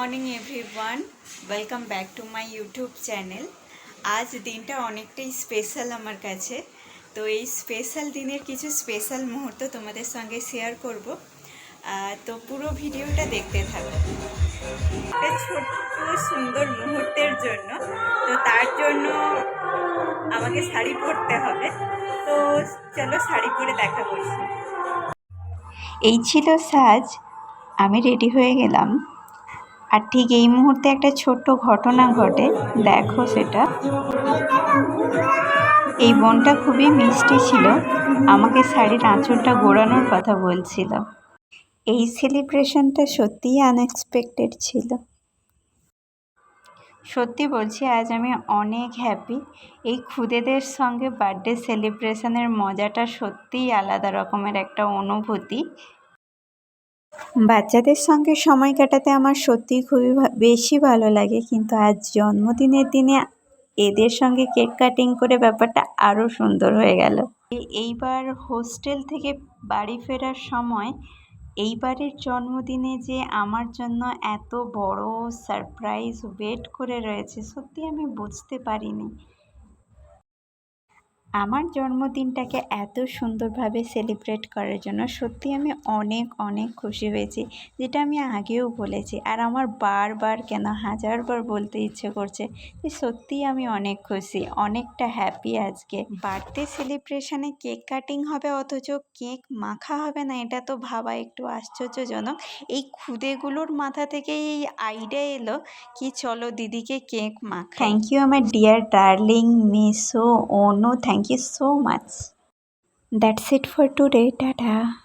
Morning everyone, welcome back to my YouTube channel. আজ দিনটা অনেকটাই স্পেশাল আমার কাছে। তো এই স্পেশাল দিনের কিছু স্পেশাল মুহূর্ত তোমাদের সঙ্গে শেয়ার করব। তো পুরো ভিডিওটা দেখতে থাকো। একটা ছোট্ট সুন্দর মুহূর্তের জন্য, তো তার জন্য আমাকে শাড়ি পরতে হবে। তো চলো শাড়ি পরে দেখা করছি। এই ছিল সাজ। আমি রেডি হয়ে গেলাম, আর ঠিক এই মুহূর্তে একটা ছোট্ট ঘটনা ঘটে, দেখো সেটা। এই বোনটা খুবই মিষ্টি ছিল, আমাকে শাড়ির আঁচলটা গোড়ানোর কথা বলছিল। এই সেলিব্রেশনটা সত্যিই আনএক্সপেক্টেড ছিল। সত্যি বলছি, আজ আমি অনেক হ্যাপি। এই খুদেদের সঙ্গে বার্থডে সেলিব্রেশনের মজাটা সত্যিই আলাদা রকমের একটা অনুভূতি। বাচ্চাদের সঙ্গে সময় কাটাতে আমার সত্যিই খুবই বেশি ভালো লাগে, কিন্তু আজ জন্মদিনের দিনে এদের সঙ্গে কেক কাটিং করে ব্যাপারটা আরও সুন্দর হয়ে গেল। এইবার হোস্টেল থেকে বাড়ি ফেরার সময় এইবারের জন্মদিনে যে আমার জন্য এত বড় সারপ্রাইজ ওয়েট করে রয়েছে, সত্যি আমি বুঝতে পারিনি। আমার জন্মদিনটাকে এত সুন্দরভাবে সেলিব্রেট করার জন্য সত্যি আমি অনেক অনেক খুশি হয়েছি, যেটা আমি আগেও বলেছি, আর আমার বারবার কেন হাজারবার বলতে ইচ্ছে করছে যে সত্যিই আমি অনেক খুশি, অনেকটা হ্যাপি। আজকে বার্থডে সেলিব্রেশনে কেক কাটিং হবে অথচ কেক মাখা হবে না, এটা তো ভাবা একটু আশ্চর্যজনক। এই খুদেগুলোর মাথা থেকে এই আইডিয়া এলো কি চলো দিদিকে কেক মাখা। থ্যাংক ইউ আমার ডিয়ার ডার্লিং মিসো Anu, thank you so much. That's it for today. Tata.